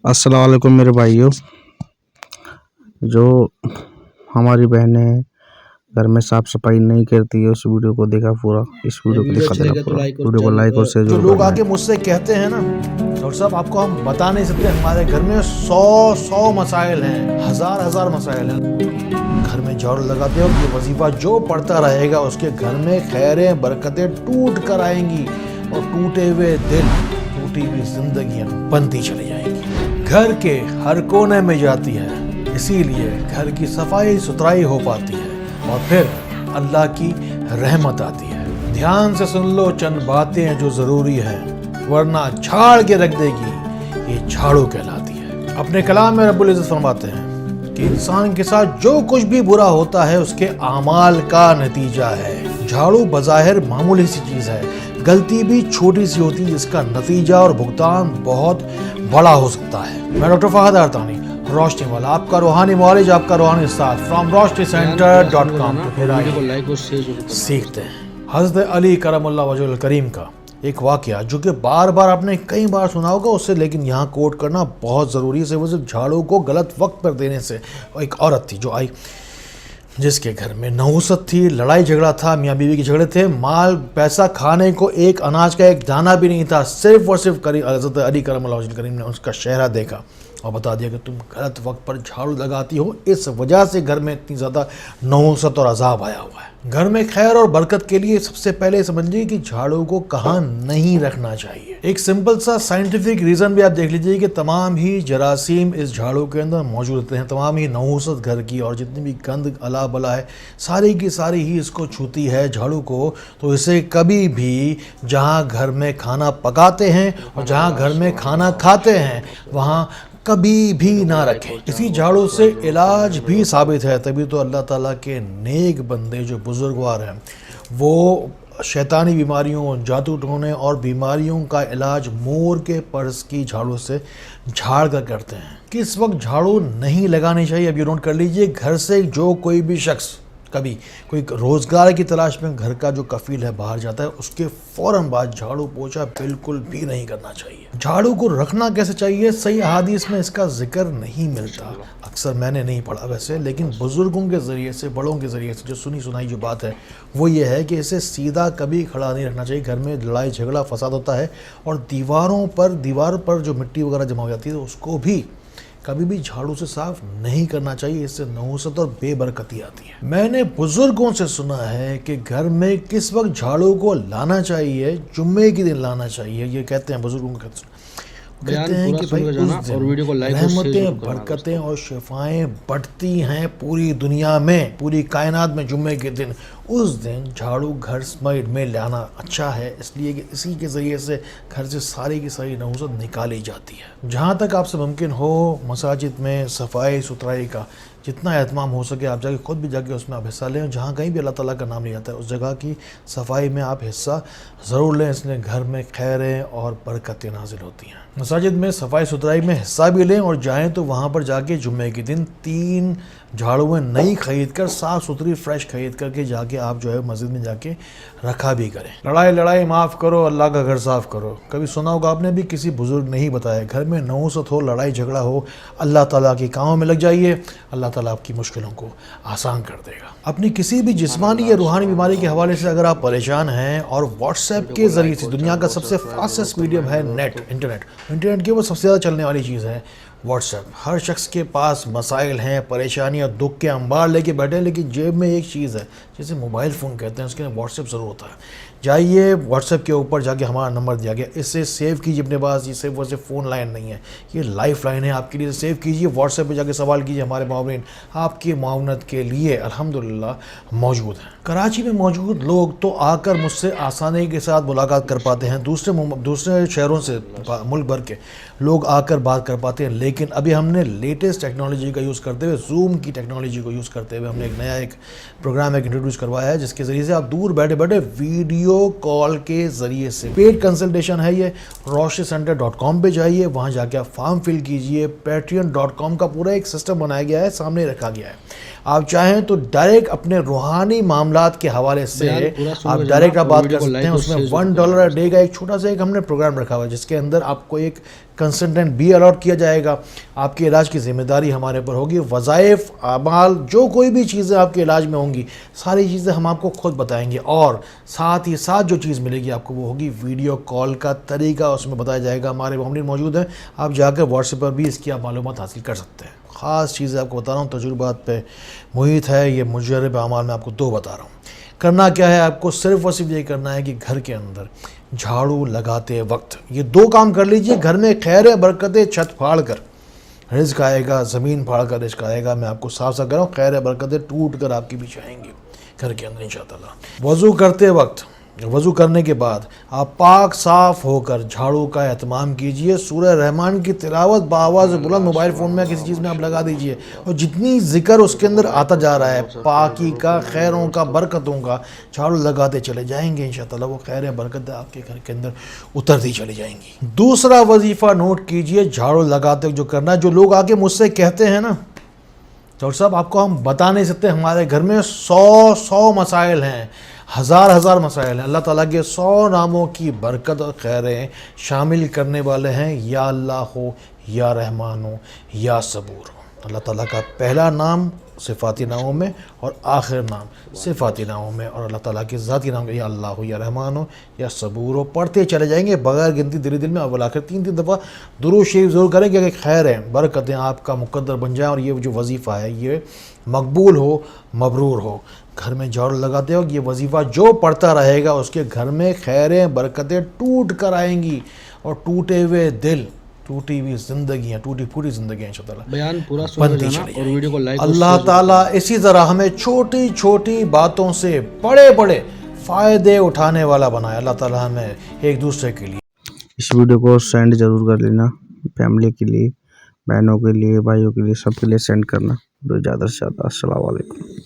अस्सलाम वालेकुम मेरे भाइयों। जो हमारी बहनें घर में साफ सफाई नहीं करती है उस वीडियो को देखा पूरा, इस वीडियो को देखा देना पूरा, वीडियो को लाइक और शेयर जो जरूर लोग करना आके है। मुझसे कहते हैं ना डॉक्टर साहब आपको हम बता नहीं सकते, हमारे घर में 100 मसाइल हैं, हजार मसाइल हैं। घर में झाड़ू लगाते हो ये वजीफा जो पढ़ता रहेगा उसके घर में खैरें बरकतें टूट कर आएंगी और टूटे हुए दिल टूटी हुई जिंदगियां बनती चली जाएंगी। घर के हर कोने में जाती है, इसीलिए घर की सफाई सुथराई हो पाती है और फिर अल्लाह की रहमत आती है। ध्यान से सुन लो चंद बातें जो जरूरी है, वरना झाड़ के रख देगी ये झाड़ू कहलाती है। अपने कलाम में रब्बुल इज्जत फरमाते हैं कि इंसान के साथ जो कुछ भी बुरा होता है उसके आमाल का नतीजा है। झाड़ू बज़ाहिर मामूली सी चीज है, गलती भी छोटी सी होती है जिसका नतीजा और भुगतान बहुत बड़ा हो सकता है। मैं डॉक्टर फहद अरतानी, रोशनी वाला, आपका रूहानी मौलिज, आपका रूहानी उस्ताद फ्रॉम roshnicenter.com। तो फिर आइए सीखते हैं हज़रत अली करमुल्लाह वजहुल करीम का एक वाक़या जो कि बार बार आपने कई बार सुना होगा उससे, लेकिन यहाँ कोट करना बहुत ज़रूरी है। वो सिर्फ झाड़ू को गलत वक्त पर देने से। एक औरत थी जो आई जिसके घर में नहुसत थी, लड़ाई झगड़ा था, मियाँ बीवी के झगड़े थे, माल पैसा खाने को एक अनाज का एक दाना भी नहीं था। सिर्फ और सिर्फ हज़रत अली करमुल्लाह वजहुल करीम ने उसका चेहरा देखा और बता दिया कि तुम गलत वक्त पर झाड़ू लगाती हो, इस वजह से घर में इतनी ज़्यादा नहुसत और अजाब आया हुआ है। घर में खैर और बरकत के लिए सबसे पहले समझिए कि झाड़ू को कहाँ नहीं रखना चाहिए। एक सिंपल सा साइंटिफिक रीज़न भी आप देख लीजिए कि तमाम ही जरासीम इस झाड़ू के अंदर मौजूद होते हैं। तमाम ही नहुसत घर की और जितनी भी गंद अला बला है सारी की सारी ही इसको छूती है झाड़ू को। तो इसे कभी भी जहाँ घर में खाना पकाते हैं और जहाँ घर में खाना खाते हैं वहाँ कभी भी ना रखें। इसी झाड़ू से इलाज भी साबित है, तभी तो अल्लाह ताला के नेक बंदे जो बुजुर्गवार हैं वो शैतानी बीमारियों, जादू टोने और बीमारियों का इलाज मोर के पर्स की झाड़ू से झाड़ कर करते हैं। किस वक्त झाड़ू नहीं लगानी चाहिए अब ये नोट कर लीजिए। घर से जो कोई भी शख्स कभी कोई रोज़गार की तलाश में घर का जो कफील है बाहर जाता है उसके फ़ौरन बाद झाड़ू पोछा बिल्कुल भी नहीं करना चाहिए। झाड़ू को रखना कैसे चाहिए, सही हदीस में इसका जिक्र नहीं मिलता। अक्सर मैंने नहीं पढ़ा वैसे, लेकिन बुज़ुर्गों के ज़रिए से, बड़ों के ज़रिए से जो सुनी सुनाई जो बात है वो ये है कि इसे सीधा कभी खड़ा नहीं रखना चाहिए। घर में लड़ाई झगड़ा फसाद होता है और दीवार पर जो मिट्टी वगैरह जमा हो जाती है तो उसको भी कभी भी झाड़ू से साफ नहीं करना चाहिए, इससे नहुसत और बेबरकती आती है। मैंने बुजुर्गों से सुना है कि घर में किस वक्त झाड़ू को लाना चाहिए, जुम्मे के दिन लाना चाहिए। ये कहते हैं बुजुर्गों को, कहते हैं कि भाई उस दिन रहमतें, बरकतें और शिफाएं बढ़ती हैं पूरी दुनिया में, पूरी कायनात में। जुम्मे के दिन उस दिन झाड़ू घर में लाना अच्छा है, इसलिए कि इसी के ज़रिए से घर से सारी की सारी नहुसत निकाली जाती है। जहाँ तक आपसे मुमकिन हो मसाजिद में सफाई सुथराई का जितना एहतमाम हो सके आप जाके खुद भी जाके उसमें आप हिस्सा लें। जहाँ कहीं भी अल्लाह ताला का नाम लिया जाता है उस जगह की सफाई में आप हिस्सा ज़रूर लें, इसलिए घर में खैरें और बरकतें नाजिल होती हैं। मसाजिद में सफाई सुथराई में हिस्सा भी लें और जाएं तो वहाँ पर जाके जुम्मे के दिन 3 झाड़ुएँ नई खरीद कर, साफ़ सुथरी फ्रेश खरीद करके जाके आप जो है मस्जिद में जाके रखा भी करें। लड़ाई माफ़ करो, अल्लाह का घर साफ़ करो। कभी सुना होगा आपने भी, किसी बुजुर्ग ने ही बताया। घर में नहुसत हो, लड़ाई झगड़ा हो, अल्लाह ताला के कामों में लग जाइए, अल्लाह ताला आपकी मुश्किलों को आसान कर देगा। अपनी किसी भी जिस्मानी या रूहानी बीमारी के हवाले से अगर आप परेशान हैं और व्हाट्सएप के ज़रिए से, दुनिया का सबसे फास्टेस्ट मीडियम है इंटरनेट की वो सबसे ज़्यादा चलने वाली चीज़ है व्हाट्सएप। हर शख्स के पास मसाइल हैं, परेशानियां, दुख के अंबार लेके बैठे हैं, लेकिन जेब में एक चीज़ है जिसे मोबाइल फ़ोन कहते हैं, उसके लिए व्हाट्सएप ज़रूर होता है। जाइए व्हाट्सएप के ऊपर जाके हमारा नंबर दिया गया, इससे सेव कीजिए अपने पास। ये सिर्फ वैसे फ़ोन लाइन नहीं है, ये लाइफ लाइन है आपके लिए। सेव कीजिए, व्हाट्सएप पे जाके सवाल कीजिए, हमारे मावरीन आपकी मावनत के लिए अल्हम्दुलिल्लाह मौजूद हैं। कराची में मौजूद लोग तो आकर मुझसे आसानी के साथ मुलाकात कर पाते हैं, दूसरे शहरों से मुल्क भर के लोग आकर बात कर पाते हैं, लेकिन अभी हमने लेटेस्ट टेक्नोलॉजी का यूज़ करते हुए, जूम की टेक्नोलॉजी को यूज़ करते हुए हमने एक नया प्रोग्राम इंट्रोड्यूस करवाया है जिसके ज़रिए से आप दूर बैठे बैठे वीडियो कॉल के ज़रिए से, पेड कंसल्टेशन है ये। roshnicenter.com पे जाइए, वहाँ जाके आप फॉर्म फिल कीजिए। patreon.com का पूरा एक सिस्टम बनाया गया है, सामने रखा गया है। آپ چاہیں تو ڈائریکٹ اپنے روحانی معاملات کے حوالے سے آپ ڈائریکٹ آپ بات کر سکتے ہیں. اس میں $1 a day کا ایک چھوٹا سا ایک ہم نے پروگرام رکھا ہوا ہے جس کے اندر آپ کو ایک کنسلٹنٹ بھی الاٹ کیا جائے گا. آپ کے علاج کی ذمہ داری ہمارے پر ہوگی. وظائف، اعمال، جو کوئی بھی چیزیں آپ کے علاج میں ہوں گی ساری چیزیں ہم آپ کو خود بتائیں گے. اور ساتھ ہی ساتھ جو چیز ملے گی آپ کو وہ ہوگی ویڈیو کال کا طریقہ. اس میں بتایا جائے گا. ہمارے معاملین موجود ہیں، آپ جا کر واٹس ایپ پر بھی اس کی آپ معلومات حاصل کر سکتے ہیں. خاص چیزیں آپ کو بتا رہا ہوں، تجربات پہ محیط ہے یہ مجرب اعمال. میں آپ کو 2 بتا رہا ہوں. کرنا کیا ہے آپ کو؟ صرف اور صرف یہ کرنا ہے کہ گھر کے اندر جھاڑو لگاتے وقت یہ 2 کام کر لیجئے. گھر میں خیر برکتیں چھت پھاڑ کر رزق آئے گا، زمین پھاڑ کر رزق آئے گا. میں آپ کو صاف صاف کہہ رہا ہوں، خیر برکتیں ٹوٹ کر آپ کی بھی چاہیں گی گھر کے اندر انشاءاللہ. وضو کرتے وقت، وضو کرنے کے بعد آپ پاک صاف ہو کر جھاڑو کا اہتمام کیجئے. سورہ رحمان کی تلاوت بآواز بلند موبائل فون میں کسی چیز میں آپ لگا دیجئے، اور جتنی ذکر اس کے اندر آتا جا رہا ہے پاکی کا، خیروں کا، برکتوں کا، جھاڑو لگاتے چلے جائیں گے انشاءاللہ. وہ خیر برکتیں آپ کے گھر کے اندر اترتی چلی جائیں گی. دوسرا وظیفہ نوٹ کیجئے جھاڑو لگاتے جو کرنا ہے. جو لوگ آگے مجھ سے کہتے ہیں نا ڈاکٹر صاحب آپ کو ہم بتا نہیں سکتے، ہمارے گھر میں 100 مسائل ہیں، ہزار مسائل ہیں. اللہ تعالیٰ کے 100 ناموں کی برکت اور خیریں شامل کرنے والے ہیں یا اللہ ہو، یا رحمان ہو، یا صبور ہو. اللہ تعالیٰ کا پہلا نام صفاتی ناموں میں اور آخر نام صفاتی ناموں میں، اور اللہ تعالیٰ کے ذاتی نام یا اللہ ہو، یا رحمان ہو، یا صبور ہو. پڑھتے چلے جائیں گے بغیر گنتی دل دل میں. اول آخر 3 دفعہ درود شریف ضرور کریں کہ خیریں برکتیں آپ کا مقدر بن جائیں اور یہ جو وظیفہ ہے یہ مقبول ہو، مبرور ہو. گھر میں جھاڑو لگاتے ہو یہ وظیفہ جو پڑھتا رہے گا اس کے گھر میں خیریں برکتیں ٹوٹ کر آئیں گی، اور ٹوٹے ہوئے دل، ٹوٹی ہوئی زندگیاں، ٹوٹی پھوٹی زندگیاں انشاءاللہ بیان پورا بنتی چلی جائیں گی. اللہ تعالیٰ اسی طرح ہمیں چھوٹی چھوٹی باتوں سے بڑے بڑے فائدے اٹھانے والا بنائے. اللہ تعالیٰ ہمیں ایک دوسرے کے لیے اس ویڈیو کو سینڈ ضرور کر لینا، فیملی کے لیے، بہنوں کے لیے، بھائیوں کے لیے، سب کے لیے سینڈ کرنا زیادہ سے زیادہ. السلام علیکم.